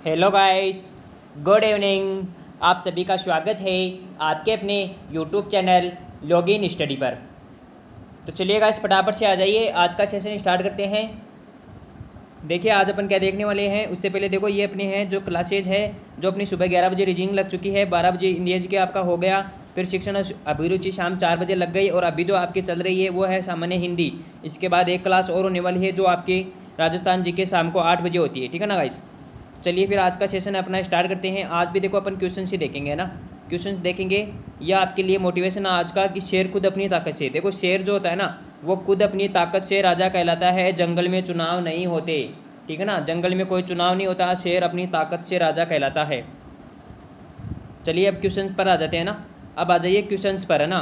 Hello guys, good evening. आप सभी का स्वागत है आपके अपने यूट्यूब चैनल लॉगिन स्टडी पर। तो चलिए गाइस, फटाफट से आ जाइए, आज का सेशन स्टार्ट करते हैं। देखिए आज अपन क्या देखने वाले हैं। उससे पहले देखो ये अपनी है जो क्लासेज है, जो अपनी सुबह 11 बजे रीडिंग लग चुकी है, 12 बजे इंडियज के आपका हो गया, फिर शिक्षण अभिरुचि शाम 4 बजे लग गई, और अभी जो आपकी चल रही है वो है सामान्य हिंदी। इसके बाद एक क्लास और होने वाली है जो आपकी राजस्थान जी के शाम को 8 बजे होती है, ठीक है ना गाइस। चलिए फिर आज का सेशन अपना स्टार्ट करते हैं। आज भी देखो अपन क्वेश्चंस ही देखेंगे, है ना, क्वेश्चंस देखेंगे। यह आपके लिए मोटिवेशन है आज का कि शेर खुद अपनी ताकत से, देखो शेर जो होता है ना वो खुद अपनी ताकत से राजा कहलाता है। जंगल में चुनाव नहीं होते, ठीक है ना, जंगल में कोई चुनाव नहीं होता, शेर अपनी ताकत से राजा कहलाता है। चलिए अब क्वेश्चंस पर आ जाते हैं ना। अब आ जाइए क्वेश्चंस पर, है ना।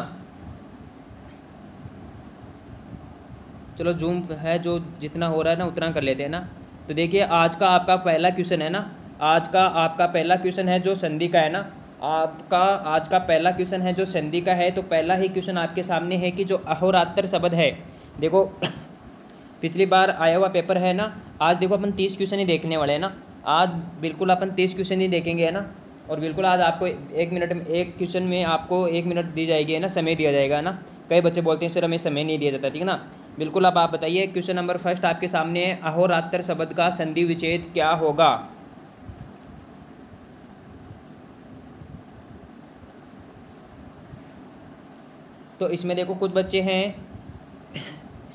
चलो जूम है जो जितना हो रहा है ना उतना कर लेते हैं ना। तो देखिए आज का आपका पहला क्वेश्चन है ना, आज का आपका पहला क्वेश्चन है जो संधि का है ना। आपका आज का पहला क्वेश्चन है जो संधि का है। तो पहला ही क्वेश्चन आपके सामने है कि जो अहोरात्र शब्द है, देखो पिछली बार आया हुआ पेपर है ना, आज देखो अपन 30 क्वेश्चन ही देखने वाले हैं ना। आज बिल्कुल अपन 30 क्वेश्चन ही देखेंगे, है ना। और बिल्कुल आज आपको 1 मिनट में एक क्वेश्चन में आपको 1 मिनट दी जाएगी, है ना, समय दिया जाएगा, है ना। कई बच्चे बोलते हैं सर हमें समय नहीं दिया जाता, ठीक है ना। बिल्कुल अब आप बताइए, क्वेश्चन नंबर फर्स्ट आपके सामने है, अहोरात्र शब्द का संधि विच्छेद क्या होगा। तो इसमें देखो कुछ बच्चे हैं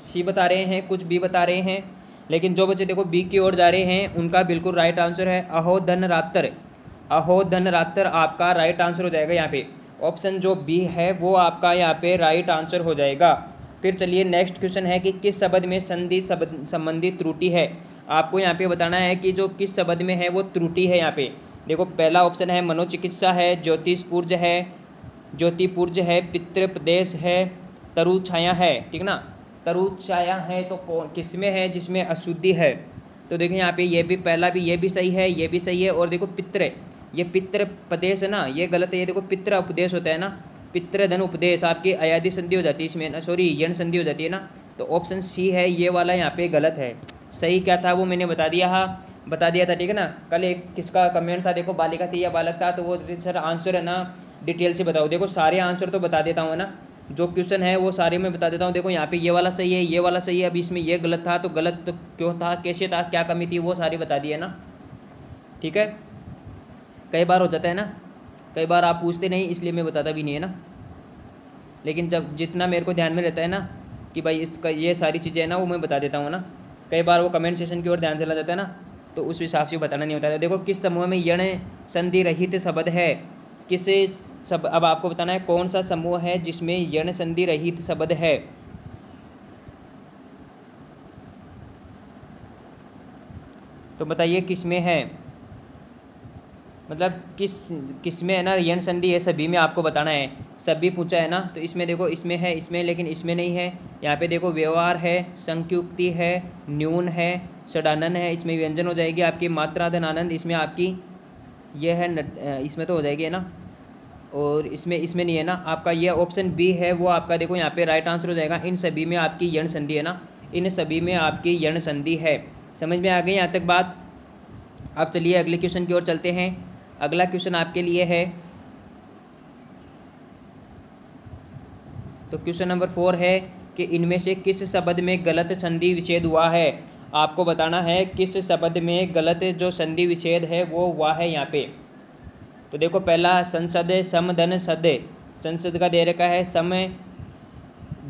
सी बता रहे हैं, कुछ बी बता रहे हैं, लेकिन जो बच्चे देखो बी की ओर जा रहे हैं उनका बिल्कुल राइट आंसर है अहोधनरात्र। अहोधनरात्र आपका राइट आंसर हो जाएगा। यहाँ पे ऑप्शन जो बी है वो आपका यहाँ पे राइट आंसर हो जाएगा। फिर चलिए नेक्स्ट क्वेश्चन है कि किस शब्द में संधि संबंधी त्रुटि है। आपको यहाँ पे बताना है कि जो किस शब्द में है वो त्रुटि है। यहाँ पे देखो पहला ऑप्शन है मनोचिकित्सा है, ज्योतिषपुर्ज है, ज्योतिपुर्ज है, पितृपदेश है, तरु छाया है, ठीक ना। तरु छाया है तो कौन किस में है, जिसमें अशुद्धि है। तो देखिए यहाँ पे ये भी पहला भी ये भी सही है, ये भी सही है। और देखो पितृ, ये पितृ प्रदेश है ना, ये गलत है। ये देखो पितृ उपदेश होता है ना, पितृ धन उपदेश, आपकी अयादि संधि हो जाती है इसमें ना, सॉरी यण संधि हो जाती है ना। तो ऑप्शन सी है ये वाला यहाँ पे गलत है। सही क्या था वो मैंने बता दिया था, ठीक है ना। कल एक किसका कमेंट था, देखो बालिका थी या बालक था, तो वो सर आंसर है ना डिटेल से बताओ। देखो सारे आंसर तो बता देता हूँ ना, जो क्वेश्चन है वो सारे मैं बता देता हूँ। देखो यहाँ पे ये वाला सही है, ये वाला सही है, अभी इसमें ये गलत था, तो गलत तो क्यों था, कैसे था, क्या कमी थी, वो सारी बता दी है ना, ठीक है। कई बार हो जाता है ना, कई बार आप पूछते नहीं इसलिए मैं बताता भी नहीं है ना। लेकिन जब जितना मेरे को ध्यान में रहता है ना कि भाई इसका ये सारी चीज़ें है ना वो मैं बता देता हूँ ना। कई बार वो कमेंट सेशन की ओर ध्यान चला जाता है ना, तो उस हिसाब से बताना नहीं होता है। देखो किस समूह में यण संधि रहित शब्द है, किसे सब, अब आपको बताना है कौन सा समूह है जिसमें यण संधि रहित शब्द है। तो बताइए किस में है, मतलब किस में है ना यण संधि है, सभी में आपको बताना है। सभी पूछा है ना, तो इसमें देखो इसमें है, इसमें, लेकिन इसमें नहीं है। यहाँ पे देखो व्यवहार है, संयुक्ति है, न्यून है, षडानन है, इसमें व्यंजन हो जाएगी आपकी। मात्रा धन आनंद इसमें आपकी ये है, इसमें तो हो जाएगी है ना। और इसमें नहीं है ना, आपका ये ऑप्शन बी है वो आपका देखो यहाँ पे राइट आंसर हो जाएगा। इन सभी में आपकी यण संधि है ना, इन सभी में आपकी यण संधि है। समझ में आ गई यहाँ तक बात। अब चलिए अगले क्वेश्चन की ओर चलते हैं। अगला क्वेश्चन आपके लिए है, तो क्वेश्चन नंबर 4 है कि इनमें से किस शब्द में गलत संधि विच्छेद हुआ है। आपको बताना है किस शब्द में गलत जो संधि विच्छेद है वो हुआ है यहाँ पे। तो देखो पहला संसद सम धन सद, संसद का दे रखा है सम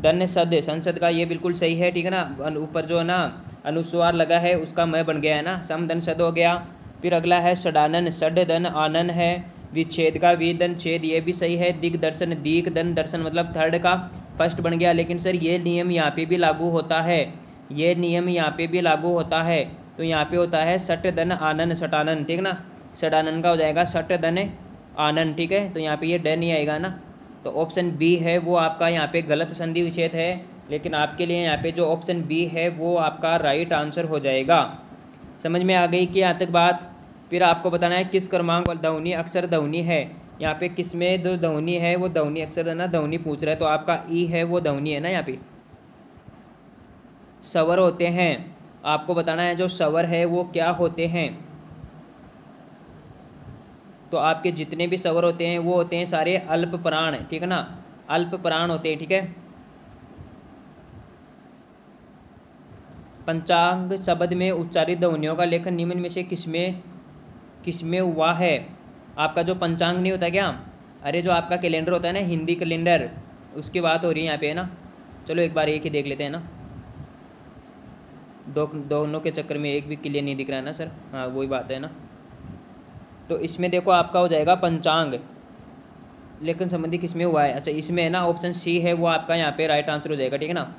धन सद, संसद का ये बिल्कुल सही है, ठीक है ना। ऊपर जो है ना अनुस्वार लगा है उसका मैं बन गया है ना, सम धन सद हो गया। फिर अगला है षडानन, षड धन आनन है, विच्छेद का विधन छेद, ये भी सही है। दिग्दर्शन, दीक धन दर्शन, मतलब थर्ड का फर्स्ट बन गया। लेकिन सर ये नियम यहाँ पे भी लागू होता है, ये नियम यहाँ पे भी लागू होता है। तो यहाँ पे होता है सट धन आनन षटानन, ठीक ना। षडानन का हो जाएगा सट धन आनन, ठीक है। तो यहाँ पे ये ड नहीं आएगा ना, तो ऑप्शन बी है वो आपका यहाँ पे गलत संधि विच्छेद है। लेकिन आपके लिए यहाँ पे जो ऑप्शन बी है वो आपका राइट आंसर हो जाएगा। समझ में आ गई कि यहाँ तक बात। फिर आपको बताना है किस क्रमांक वाला ध्वनि अक्षर ध्वनि है। यहाँ पे किस में जो ध्वनि है वो ध्वनि अक्षर है ना, ध्वनि पूछ रहा है, तो आपका ई है वो ध्वनि है ना। यहाँ पे स्वर होते हैं, आपको बताना है जो स्वर है वो क्या होते हैं। तो आपके जितने भी स्वर होते हैं वो होते हैं सारे अल्प प्राण, ठीक है ना, अल्प प्राण होते हैं, ठीक है। पंचांग शब्द में उच्चारित ध्वनियों का लेखन निम्न में से किसमें हुआ है। आपका जो पंचांग नहीं होता क्या, अरे जो आपका कैलेंडर होता है ना, हिंदी कैलेंडर, उसकी बात हो रही है यहाँ पे, है ना। चलो एक बार एक ही देख लेते हैं ना, दोनों के चक्कर में एक भी क्लियर नहीं दिख रहा है ना सर। हाँ वही बात है ना। तो इसमें देखो आपका हो जाएगा पंचांग लेखन संबंधी किसमें हुआ है। अच्छा इसमें है ना ऑप्शन सी है वो आपका यहाँ पे राइट आंसर हो जाएगा, ठीक है ना।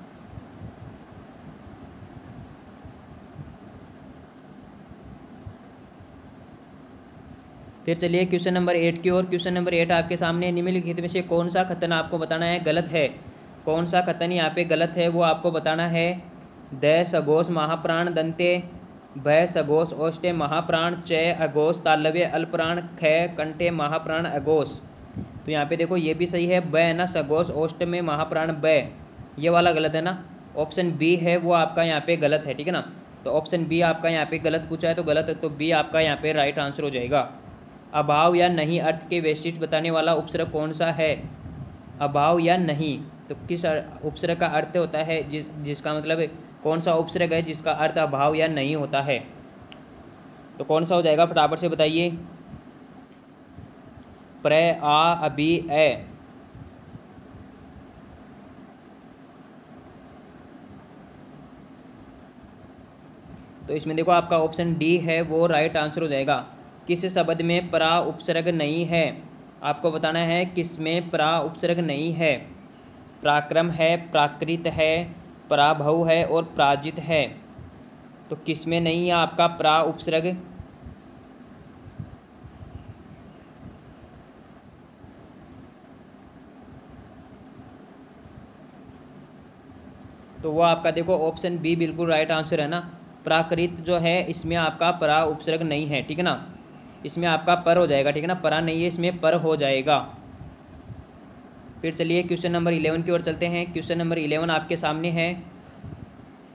फिर चलिए क्वेश्चन नंबर 8 की ओर। क्वेश्चन नंबर 8 आपके सामने, निम्नलिखित में से कौन सा कथन आपको बताना है गलत है। कौन सा कथन यहाँ पे गलत है वो आपको बताना है। द सघोष महाप्राण दंते, भ सघोष ओष्टे महाप्राण, च अघोष तालव्य अल्पप्राण, ख कंठे महाप्राण अघोष। तो यहाँ पे देखो ये भी सही है, ब है ना सघोष ओष्ट में महाप्राण ब, ये वाला गलत है ना। ऑप्शन बी है वो आपका यहाँ पे गलत है, ठीक है ना। तो ऑप्शन बी आपका यहाँ पे गलत पूछा है तो गलत है, तो बी आपका यहाँ पे राइट आंसर हो जाएगा। अभाव या नहीं अर्थ के वैशिष्ट बताने वाला उपसर्ग कौन सा है। अभाव या नहीं, तो किस उपसर्ग का अर्थ होता है जिसका मतलब कौन सा उपसर्ग है जिसका अर्थ अभाव या नहीं होता है। तो कौन सा हो जाएगा फटाफट से बताइए। प्र आ अभी ए, तो इसमें देखो आपका ऑप्शन डी है वो राइट आंसर हो जाएगा। किस शब्द में परा उपसर्ग नहीं है, आपको बताना है किस में परा उपसर्ग नहीं है। पराक्रम है, प्राकृत है, पराभव है और पराजित है। तो किस में नहीं है आपका परा उपसर्ग। तो वो आपका देखो ऑप्शन बी बिल्कुल राइट आंसर है ना। प्राकृत जो है इसमें आपका परा उपसर्ग नहीं है, ठीक है ना, इसमें आपका पर हो जाएगा, ठीक है ना, परा नहीं है इसमें पर हो जाएगा। फिर चलिए क्वेश्चन नंबर 11 की ओर चलते हैं। क्वेश्चन नंबर 11 आपके सामने है।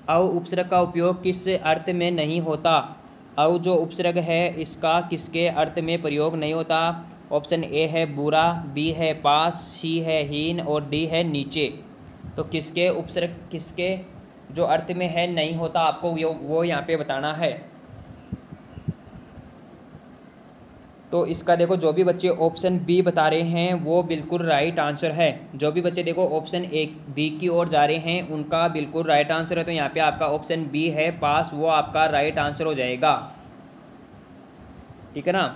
अव उपसर्ग का उपयोग किस अर्थ में नहीं होता। अव जो उपसर्ग है इसका किसके अर्थ में प्रयोग नहीं होता। ऑप्शन ए है बुरा, बी है पास, सी है हीन और डी है नीचे। तो किसके उपसर्ग किसके जो अर्थ में है नहीं होता आपको वो यहाँ पे बताना है। तो इसका देखो जो भी बच्चे ऑप्शन बी बता रहे हैं वो बिल्कुल राइट आंसर है। जो भी बच्चे देखो ऑप्शन ए बी की ओर जा रहे हैं उनका बिल्कुल राइट आंसर है। तो यहाँ पे आपका ऑप्शन बी है पास, वो आपका राइट आंसर हो जाएगा, ठीक है ना।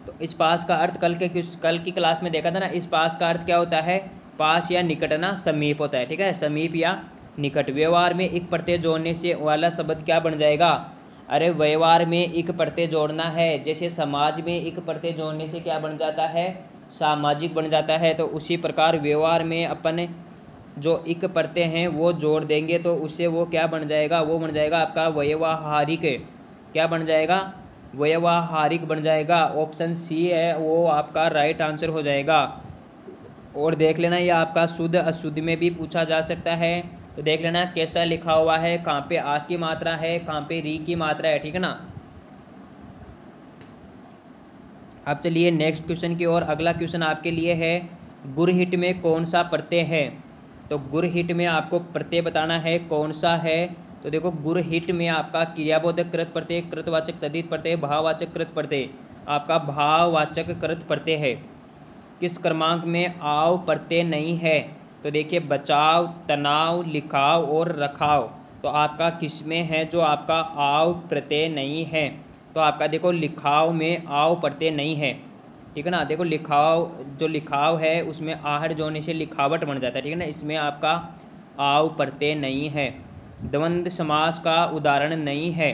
तो इस पास का अर्थ कल की क्लास में देखा था ना, इस पास का अर्थ क्या होता है, पास या निकट ना, समीप होता है, ठीक है, समीप या निकट। व्यवहार में एक प्रत्यय जोड़ने से वाला शब्द क्या बन जाएगा। अरे व्यवहार में एक प्रत्यय जोड़ना है, जैसे समाज में एक प्रत्यय जोड़ने से क्या बन जाता है, सामाजिक बन जाता है। तो उसी प्रकार व्यवहार में अपन जो एक प्रत्यय हैं वो जोड़ देंगे तो उससे वो क्या बन जाएगा, वो बन जाएगा आपका व्यवहारिक। क्या बन जाएगा, व्यवहारिक बन जाएगा। ऑप्शन सी है वो आपका राइट आंसर हो जाएगा। और देख लेना ये आपका शुद्ध अशुद्ध में भी पूछा जा सकता है। तो देख लेना कैसा लिखा हुआ है, कहाँ पे आ की मात्रा है, कहाँ पे री की मात्रा है, ठीक है ना। अब चलिए नेक्स्ट क्वेश्चन की ओर। अगला क्वेश्चन आपके लिए है, गुरहिट में कौन सा प्रत्यय है। तो गुरहिट में आपको प्रत्यय बताना है कौन सा है। तो देखो गुरहिट में आपका क्रियाबोधक कृत प्रत्यय, कृतवाचक तद्धित प्रत्यय, भाववाचक कृत प्रत्यय, आपका भाववाचक कृत प्रत्यय है। किस क्रमांक में आव प्रत्यय नहीं है। तो देखिए बचाव, तनाव, लिखाव और रखाव। तो आपका किस में है जो आपका आव प्रत्यय नहीं है। तो आपका देखो लिखाव में आव प्रत्यय नहीं है, ठीक है ना। देखो लिखाव है उसमें आहट जोड़ने से लिखावट बन जाता है, ठीक है ना, इसमें आपका आव प्रत्यय नहीं है। द्वंद्व समास का उदाहरण नहीं है।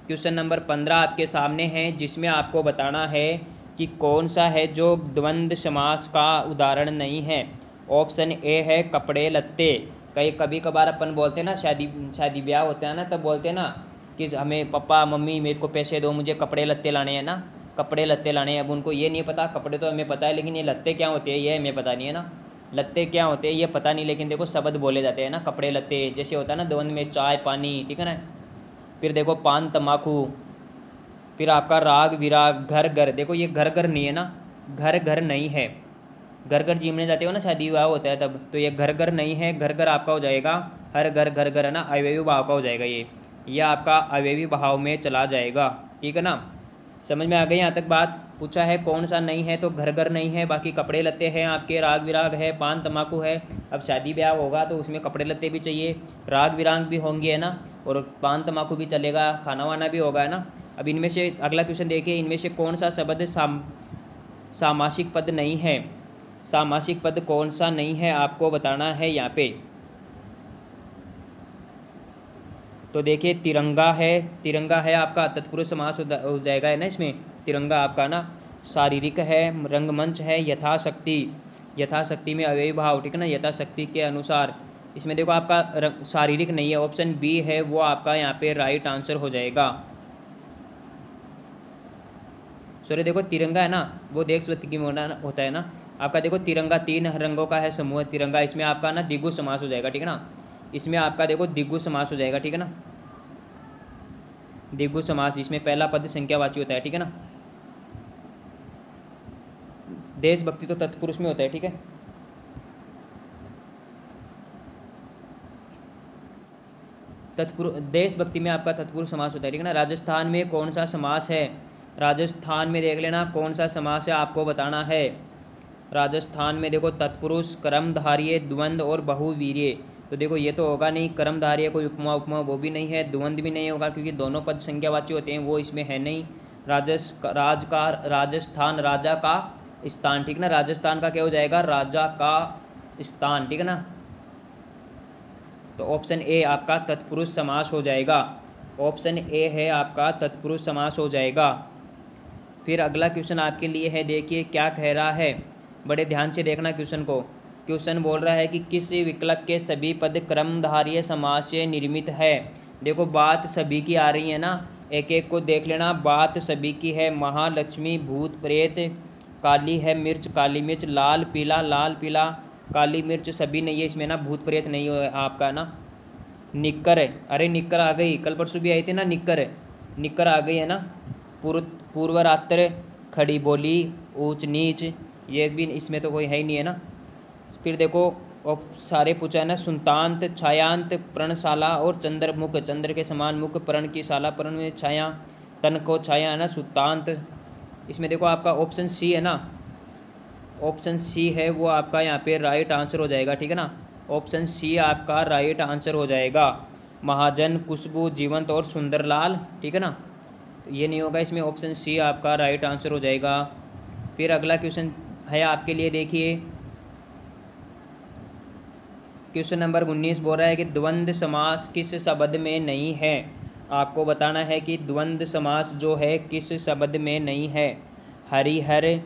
क्वेश्चन नंबर 15 आपके सामने है जिसमें आपको बताना है कि कौन सा है जो द्वंद्व समास का उदाहरण नहीं है। ऑप्शन ए है कपड़े लत्ते। कभी कभार अपन बोलते हैं ना, शादी ब्याह होता है ना, तब बोलते हैं ना कि हमें पापा मम्मी मेरे को पैसे दो, मुझे कपड़े लत्ते लाने हैं ना, कपड़े लत्ते लाने हैं। अब उनको ये नहीं पता, कपड़े तो हमें पता है लेकिन ये लत्ते क्या होते हैं ये हमें पता नहीं है ना। लत्ते क्या होते हैं ये पता नहीं, लेकिन देखो शब्द बोले जाते हैं ना, कपड़े लत्ते। जैसे होता है ना द्वंद्व में चाय पानी, ठीक है ना। फिर देखो पान तम्बाकू, फिर आपका राग विराग, घर घर, देखो ये घर घर नहीं है ना, घर घर नहीं है। घर घर जीमने जाते हो ना, शादी विवाह होता है तब, तो ये घर घर नहीं है, घर घर आपका हो जाएगा हर घर, घर घर है ना, अवयवी भाव का हो जाएगा ये आपका अवयवी भाव में चला जाएगा। ठीक है ना, समझ में आ गई यहाँ तक बात। पूछा है कौन सा नहीं है, तो घर घर नहीं है, बाकी कपड़े लत्ते हैं आपके, राग विराग है, पान तम्बाकू है। अब शादी ब्याह होगा तो उसमें कपड़े लत्ते भी चाहिए, राग विराग भी होंगे है ना, और पान तम्बाकू भी चलेगा, खाना वाना भी होगा है ना। अब इनमें से अगला क्वेश्चन देखिए, इनमें से कौन सा शब्द सामासिक पद नहीं है। सामासिक पद कौन सा नहीं है आपको बताना है यहाँ पे। तो देखिए तिरंगा है, तिरंगा है आपका तत्पुरुष समास हो जाएगा है ना इसमें। तिरंगा आपका ना शारीरिक है, रंगमंच है, यथाशक्ति, यथाशक्ति में अवयवी भाव, ठीक है ना, यथाशक्ति के अनुसार। इसमें देखो आपका शारीरिक नहीं है, ऑप्शन बी है वो आपका यहाँ पे राइट आंसर हो जाएगा। सॉरी देखो तिरंगा है ना, वो देश भक्ति की होता है ना आपका। देखो तिरंगा 3 रंगों का है समूह तिरंगा, इसमें आपका ना द्विगु समास हो जाएगा, ठीक है ना। इसमें आपका देखो द्विगु समास हो जाएगा, ठीक है ना, द्विगु समास जिसमें पहला पद संख्यावाची होता है, ठीक है ना। देशभक्ति तो तत्पुरुष में होता है, ठीक है। देशभक्ति में आपका तत्पुरुष समास होता है, ठीक है ना। राजस्थान में कौन सा समास है, राजस्थान में देख लेना कौन सा समास है आपको बताना है। राजस्थान में देखो तत्पुरुष, कर्मधारय, द्वंद्व और बहुवीर्य। तो देखो ये तो होगा नहीं, कर्मधारय कोई उपमा उपमा वो भी नहीं है, द्वंद्व भी नहीं होगा क्योंकि दोनों पद संख्यावाची होते हैं, वो इसमें है नहीं। राजस्थान राजा का स्थान, ठीक ना, राजस्थान का क्या हो जाएगा, राजा का स्थान, ठीक है ना। तो ऑप्शन ए आपका तत्पुरुष समास हो जाएगा, ऑप्शन ए है आपका तत्पुरुष समास हो जाएगा। फिर अगला क्वेश्चन आपके लिए है, देखिए क्या कह रहा है, बड़े ध्यान से देखना क्वेश्चन को। क्वेश्चन बोल रहा है कि किस विकल्प के सभी पद क्रमधारय समास से निर्मित है। देखो बात सभी की आ रही है ना, एक एक को देख लेना। बात सभी की है, महालक्ष्मी, भूत प्रेत, काली है मिर्च, काली मिर्च, लाल पीला, काली मिर्च सभी नहीं है इसमें ना, भूत प्रेत नहीं हो आपका ना। निक्कर है, अरे निक्कर आ गई, कल परसों भी आई थी ना निक्कर आ गई है ना। पूर्वरात्र, खड़ी बोली, ऊंच नीच, ये भी इसमें तो कोई है ही नहीं है ना। फिर देखो सारे पूछा है ना, सुल्तांत, छायांत, प्रणशाला और चंद्रमुख, चंद्र के समान मुख, प्रण की शाला, प्रण में छाया, तन को छाया है ना, सुल्तांत। इसमें देखो आपका ऑप्शन सी है ना, ऑप्शन सी है वो आपका यहाँ पे राइट आंसर हो जाएगा, ठीक है ना। ऑप्शन सी आपका राइट आंसर हो जाएगा। महाजन, खुशबू, जीवंत और सुंदरलाल, ठीक है ना, तो ये नहीं होगा इसमें, ऑप्शन सी आपका राइट आंसर हो जाएगा। फिर अगला क्वेश्चन है आपके लिए, देखिए क्वेश्चन नंबर 19 बोल रहा है कि द्वंद्व समास किस शब्द में नहीं है। आपको बताना है कि द्वंद्व समास जो है किस शब्द में नहीं है। हरिहर,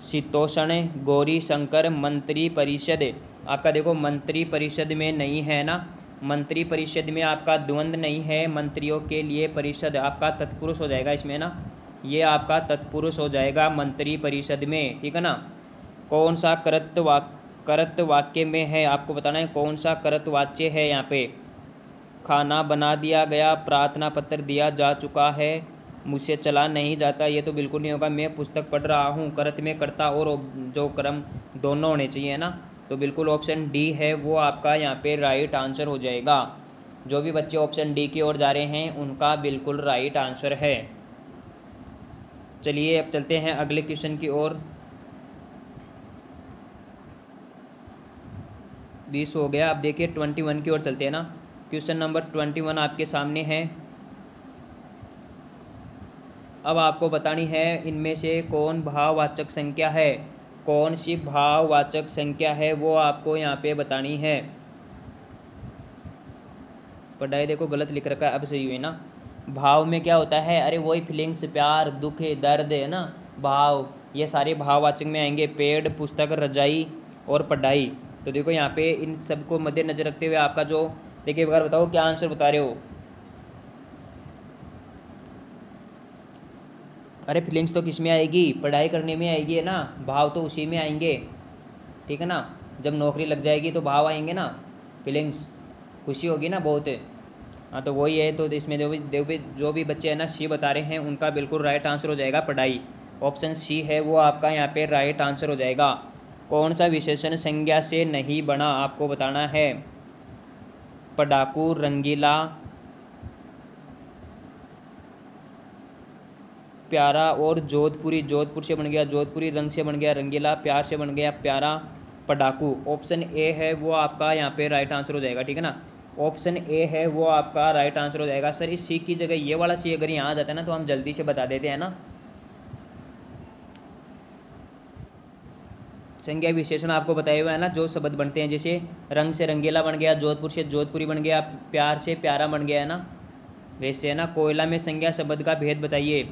शीतोषण, गौरी शंकर, मंत्री परिषद, आपका देखो मंत्री परिषद में नहीं है ना, मंत्री परिषद में आपका द्वंद्व नहीं है, मंत्रियों के लिए परिषद आपका तत्पुरुष हो जाएगा इसमें ना, ये आपका तत्पुरुष हो जाएगा मंत्री परिषद में, ठीक है ना। कौन सा करत वाक्य में है आपको बताना है, कौन सा करत वाच्य है यहाँ पे। खाना बना दिया गया, प्रार्थना पत्र दिया जा चुका है, मुझसे चला नहीं जाता, ये तो बिल्कुल नहीं होगा, मैं पुस्तक पढ़ रहा हूँ। करत में कर्ता और जो कर्म दोनों होने चाहिए ना, तो बिल्कुल ऑप्शन डी है वो आपका यहाँ पे राइट आंसर हो जाएगा। जो भी बच्चे ऑप्शन डी की ओर जा रहे हैं उनका बिल्कुल राइट आंसर है। चलिए अब चलते हैं अगले क्वेश्चन की ओर। 20 हो गया, अब देखिए 21 की ओर चलते हैं ना। क्वेश्चन नंबर 21 आपके सामने है। अब आपको बतानी है इनमें से कौन भाववाचक संख्या है, कौन सी भाववाचक संख्या है वो आपको यहाँ पे बतानी है। पढ़ाई देखो गलत लिख रखा है, अब सही हुई ना। भाव में क्या होता है, अरे वही फीलिंग्स, प्यार, दुख, दर्द है ना, भाव, ये सारे भाववाचक में आएंगे। पेड़, पुस्तक, रजाई और पढ़ाई। तो देखो यहाँ पे इन सबको मद्देनजर रखते हुए आपका जो, देखिए एक बार बताओ क्या आंसर बता रहे हो। अरे फीलिंग्स तो किस में आएगी, पढ़ाई करने में आएगी है ना, भाव तो उसी में आएंगे, ठीक है ना। जब नौकरी लग जाएगी तो भाव आएंगे ना, फीलिंग्स, खुशी होगी ना बहुत। हाँ तो वही है, तो इसमें जो भी बच्चे है ना सी बता रहे हैं उनका बिल्कुल राइट आंसर हो जाएगा पढ़ाई। ऑप्शन सी है वो आपका यहाँ पे राइट आंसर हो जाएगा। कौन सा विशेषण संज्ञा से नहीं बना आपको बताना है। पढ़ाकू, रंगीला, प्यारा और जोधपुरी, जोधपुर से बन गया जोधपुरी, रंग से बन गया रंगीला, प्यार से बन गया प्यारा, पढ़ाकू। ऑप्शन ए है वो आपका यहाँ पे राइट आंसर हो जाएगा, ठीक है ना। ऑप्शन ए है वो आपका राइट आंसर हो जाएगा। सर इस सी की जगह ये वाला सी अगर यहाँ आ जाता है ना तो हम जल्दी से बता देते हैं ना। संज्ञा विशेषण आपको बताया हुआ है ना, जो शब्द बनते हैं, जैसे रंग से रंगीला बन गया, जोधपुर से जोधपुरी बन गया, प्यार से प्यारा बन गया है ना। वैसे है ना, कोयला में संज्ञा शब्द का भेद बताइए।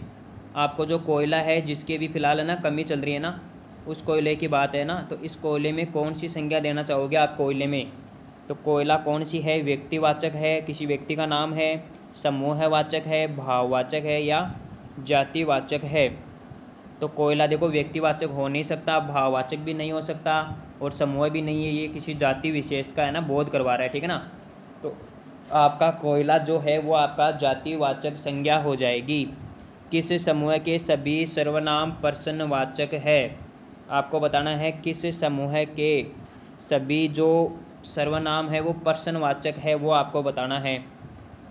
आपको जो कोयला है जिसकी भी फिलहाल है ना कमी चल रही है ना, उस कोयले की बात है ना, तो इस कोयले में कौन सी संज्ञा देना चाहोगे आप कोयले में। तो कोयला कौन सी है, व्यक्तिवाचक है, किसी व्यक्ति का नाम है, समूहवाचक है, भाववाचक है या जातिवाचक है। तो कोयला देखो व्यक्तिवाचक हो नहीं सकता, भाववाचक भी नहीं हो सकता और समूह भी नहीं है, ये किसी जाति विशेष का है ना बोध करवा रहा है, ठीक है ना। तो आपका कोयला जो है वो आपका जातिवाचक संज्ञा हो जाएगी। किस समूह के सभी सर्वनाम प्रश्नवाचक है, आपको बताना है किस समूह के सभी जो सर्वनाम है वो प्रश्नवाचक है, वो आपको बताना है।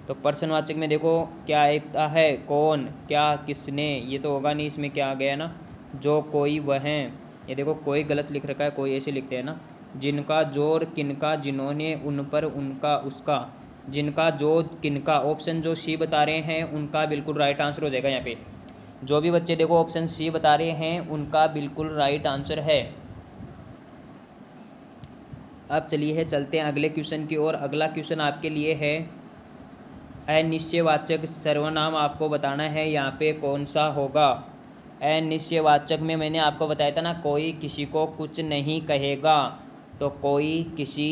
तो प्रश्नवाचक में देखो क्या आता है, कौन, क्या, किसने, ये तो होगा नहीं, इसमें क्या आ गया ना, जो, कोई, वह। ये देखो कोई गलत लिख रखा है, कोई ऐसे लिखते हैं ना। जिनका, जोर, किनका, जिन्होंने, उन पर, उनका, उसका। जिनका, जो, किनका, ऑप्शन जो सी बता रहे हैं उनका बिल्कुल राइट आंसर हो जाएगा। यहाँ पे जो भी बच्चे देखो ऑप्शन सी बता रहे हैं उनका बिल्कुल राइट आंसर है। अब चलिए चलते हैं अगले क्वेश्चन की ओर। अगला क्वेश्चन आपके लिए है अनिश्चयवाचक सर्वनाम, आपको बताना है यहाँ पे कौन सा होगा। अनिश्चयवाचक में मैंने आपको बताया था ना, कोई किसी को कुछ नहीं कहेगा, तो कोई किसी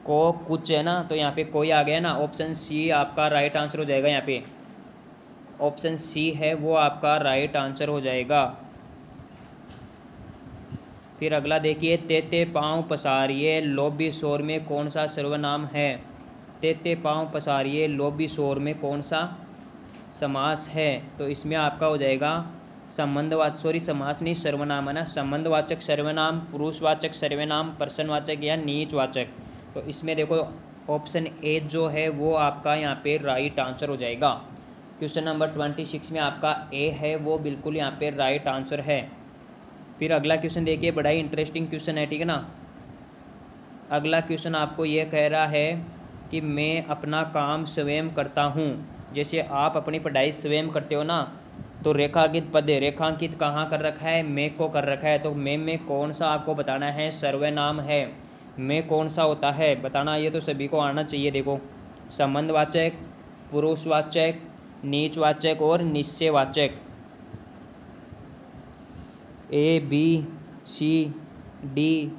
को कुछ है ना, तो यहाँ पे कोई आ गया ना। ऑप्शन सी आपका राइट आंसर हो जाएगा। यहाँ पे ऑप्शन सी है वो आपका राइट आंसर हो जाएगा। फिर अगला देखिए, तेते पाँव पसारिए लोभी शोर में कौन सा सर्वनाम है। तेते पाँव पसारिए लोभी शोर में कौन सा समास है। तो इसमें आपका हो जाएगा समास नहीं, सर्वनाम है ना। संबंधवाचक सर्वनाम, पुरुषवाचक सर्वनाम, प्रश्नवाचक या नीचवाचक। तो इसमें देखो ऑप्शन ए जो है वो आपका यहाँ पे राइट आंसर हो जाएगा। क्वेश्चन नंबर 26 में आपका ए है वो बिल्कुल यहाँ पे राइट आंसर है। फिर अगला क्वेश्चन देखिए, बड़ा ही इंटरेस्टिंग क्वेश्चन है, ठीक है ना। अगला क्वेश्चन आपको ये कह रहा है कि मैं अपना काम स्वयं करता हूँ। जैसे आप अपनी पढ़ाई स्वयं करते हो ना, तो रेखांकित पद, रेखांकित कहाँ कर रखा है, मैं को कर रखा है। तो मैं में कौन सा आपको बताना है सर्वनाम है। मैं कौन सा होता है बताना, ये तो सभी को आना चाहिए। देखो संबंधवाचक, पुरुषवाचक, नीचवाचक और निश्चयवाचक। ए, बी, सी, डी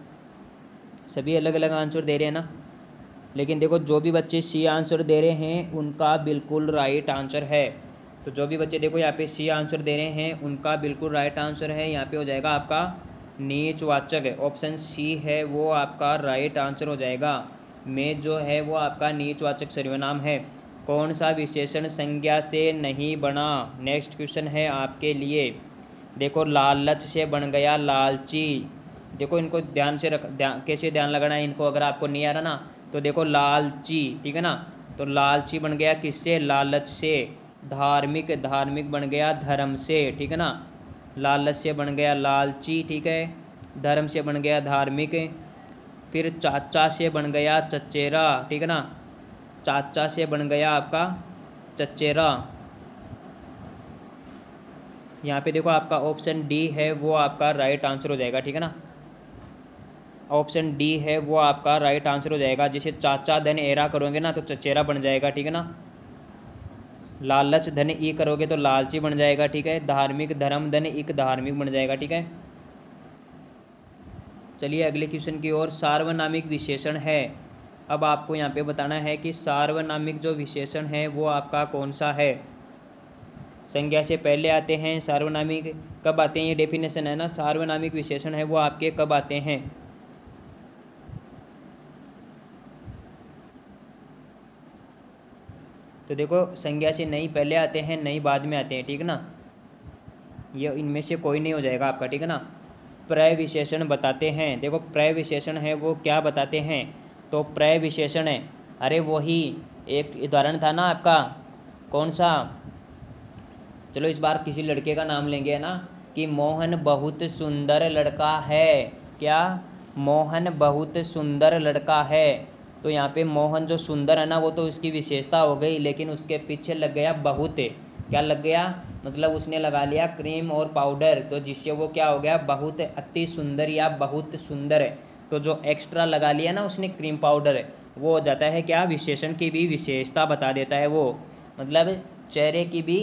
सभी अलग अलग आंसर दे रहे हैं ना, लेकिन देखो जो भी बच्चे सी आंसर दे रहे हैं उनका बिल्कुल राइट आंसर है। तो जो भी बच्चे देखो यहाँ पे सी आंसर दे रहे हैं उनका बिल्कुल राइट आंसर है। यहाँ पे हो जाएगा आपका नीचवाचक, ऑप्शन सी है वो आपका राइट आंसर हो जाएगा। में जो है वो आपका नीचवाचक सर्वनाम है। कौन सा विशेषण संज्ञा से नहीं बना। नेक्स्ट क्वेश्चन है आपके लिए। देखो लालच से बन गया लालची। देखो इनको ध्यान से कैसे ध्यान लगाना है इनको, अगर आपको नहीं आ रहा ना तो देखो लालची, ठीक है ना। तो लालची बन गया किससे, लालच से। धार्मिक, धार्मिक बन गया धर्म से, ठीक है ना। लालच से बन गया लालची, ठीक है। धर्म से बन गया धार्मिक। फिर चाचा से बन गया चचेरा, ठीक है ना। चाचा से बन गया आपका चचेरा। यहाँ पे देखो आपका ऑप्शन डी है वो आपका राइट आंसर हो जाएगा, ठीक है ना। ऑप्शन डी है वो आपका राइट आंसर हो जाएगा। जैसे चाचा धन एरा करोगे ना तो चचेरा बन जाएगा, ठीक है ना। लालच धन ई करोगे तो लालची बन जाएगा, ठीक है। धार्मिक, धर्म धन इक धार्मिक बन जाएगा, ठीक है। चलिए अगले क्वेश्चन की ओर। सार्वनामिक विशेषण है। अब आपको यहाँ पे बताना है कि सार्वनामिक जो विशेषण है वो आपका कौन सा है। संज्ञा से पहले आते हैं सार्वनामिक, कब आते हैं ये डेफिनेशन है ना। सार्वनामिक विशेषण है वो आपके कब आते हैं। तो देखो संज्ञा से नई पहले आते हैं, नई बाद में आते हैं, ठीक है ना। ये इनमें से कोई नहीं हो जाएगा आपका, ठीक है ना। प्रविशेषण बताते हैं, देखो प्रविशेषण है वो क्या बताते हैं, तो प्रविशेषण है, अरे वही एक उदाहरण था ना आपका, कौन सा, चलो इस बार किसी लड़के का नाम लेंगे, है ना, कि मोहन बहुत सुंदर लड़का है। क्या, मोहन बहुत सुंदर लड़का है। तो यहाँ पे मोहन जो सुंदर है ना वो तो उसकी विशेषता हो गई, लेकिन उसके पीछे लग गया बहुत, क्या लग गया, मतलब उसने लगा लिया क्रीम और पाउडर, तो जिससे वो क्या हो गया, बहुत अति सुंदर या बहुत सुंदर है। तो जो एक्स्ट्रा लगा लिया ना उसने क्रीम पाउडर, वो हो जाता है क्या, विशेषण की भी विशेषता बता देता है वो, मतलब चेहरे की भी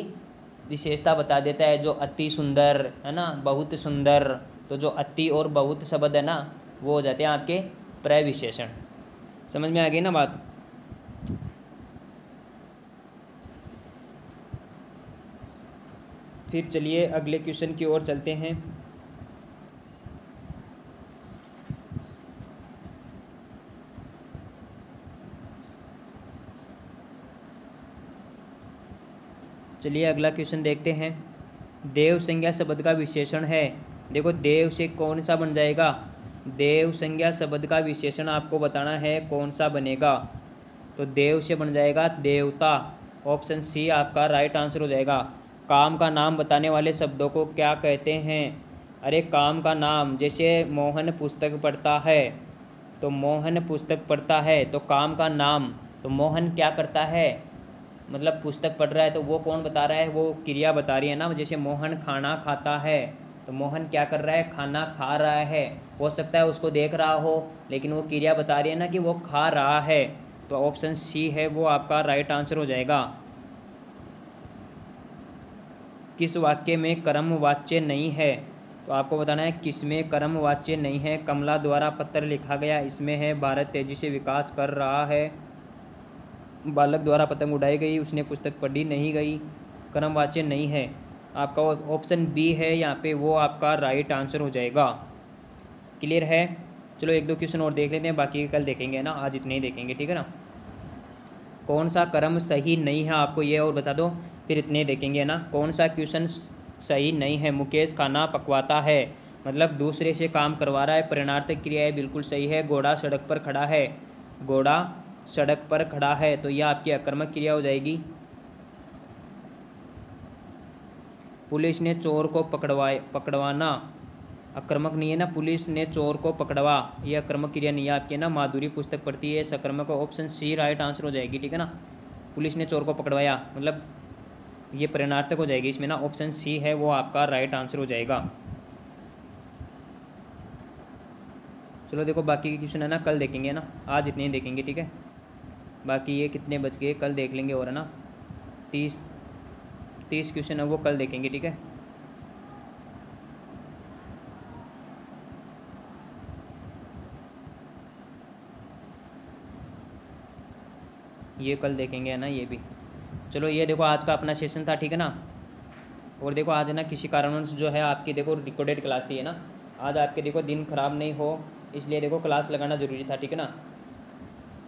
विशेषता बता देता है। जो अति सुंदर है ना, बहुत सुंदर, तो जो अति और बहुत शब्द है ना वो हो जाते हैं आपके प्रविशेषण। समझ में आ गई ना बात। फिर चलिए अगले क्वेश्चन की ओर चलते हैं। चलिए अगला क्वेश्चन देखते हैं। देव संज्ञा शब्द का विशेषण है, देखो देव से कौन सा बन जाएगा, देव संज्ञा शब्द का विशेषण आपको बताना है कौन सा बनेगा, तो देव से बन जाएगा देवता, ऑप्शन सी आपका राइट आंसर हो जाएगा। काम का नाम बताने वाले शब्दों को क्या कहते हैं, अरे काम का नाम, जैसे मोहन पुस्तक पढ़ता है, तो मोहन पुस्तक पढ़ता है, तो काम का नाम, तो मोहन क्या करता है, मतलब पुस्तक पढ़ रहा है, तो वो कौन बता रहा है, वो क्रिया बता रही है ना। जैसे मोहन खाना खाता है, तो मोहन क्या कर रहा है, खाना खा रहा है, हो सकता है उसको देख रहा हो, लेकिन वो क्रिया बता रही है ना कि वो खा रहा है, तो ऑप्शन सी है वो आपका राइट आंसर हो जाएगा। किस वाक्य में कर्म वाच्य नहीं है, तो आपको बताना है किस में कर्म वाच्य नहीं है। कमला द्वारा पत्र लिखा गया, इसमें है भारत तेजी से विकास कर रहा है। बालक द्वारा पतंग उड़ाई गई, उसने पुस्तक पढ़ी नहीं गई, कर्मवाच्य नहीं है। आपका ऑप्शन बी है यहाँ पे, वो आपका राइट आंसर हो जाएगा। क्लियर है। चलो एक दो क्वेश्चन और देख लेते हैं, बाकी कल देखेंगे ना, आज इतने ही देखेंगे, ठीक है ना। कौन सा कर्म सही नहीं है आपको ये और बता दो, फिर इतने देखेंगे ना। कौन सा क्वेश्चन सही नहीं है, मुकेश खाना पकवाता है, मतलब दूसरे से काम करवा रहा है, परिणार्थक क्रिया है, बिल्कुल सही है। घोड़ा सड़क पर खड़ा है, घोड़ा सड़क पर खड़ा है, तो यह आपकी आक्रामक क्रिया हो जाएगी। पुलिस ने चोर को पकड़वाना आक्रामक नहीं है ना, पुलिस ने चोर को पकड़वा, यह आक्रामक क्रिया नहीं है आपकी ना। माधुरी पुस्तक पढ़ती है, सक्रमक, ऑप्शन सी राइट आंसर हो जाएगी, ठीक है ना। पुलिस ने चोर को पकड़वाया, मतलब ये परिणार्थक हो जाएगी इसमें ना, ऑप्शन सी है वो आपका राइट आंसर हो जाएगा। चलो देखो बाकी के क्वेश्चन है ना कल देखेंगे ना, आज इतने ही देखेंगे, ठीक है। बाकी ये कितने बच गए कल देख लेंगे, और है ना 30 क्वेश्चन है वो कल देखेंगे, ठीक है। ये कल देखेंगे है ना ये भी। चलो ये देखो आज का अपना सेशन था, ठीक है ना। और देखो आज है ना किसी कारणवश जो है आपकी देखो रिकॉर्डेड क्लास थी, है ना। आज आपके देखो दिन खराब नहीं हो इसलिए देखो क्लास लगाना ज़रूरी था, ठीक है ना।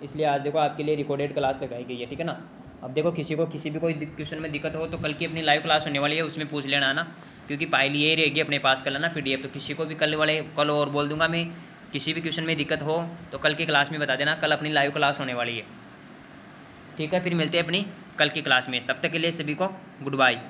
इसलिए आज देखो आपके लिए रिकॉर्डेड क्लास लगाई गई है, ठीक है ना। अब देखो किसी को किसी भी कोई क्वेश्चन में दिक्कत हो तो कल की अपनी लाइव क्लास होने वाली है, उसमें पूछ लेना, है ना। क्योंकि फाइल ये रहेगी अपने पास कल, है ना, PDF। तो किसी को भी कल और बोल दूंगा मैं, किसी भी क्वेश्चन में दिक्कत हो तो कल की क्लास में बता देना, कल अपनी लाइव क्लास होने वाली है, ठीक है। फिर मिलते हैं अपनी कल की क्लास में, तब तक के लिए सभी को गुड बाय।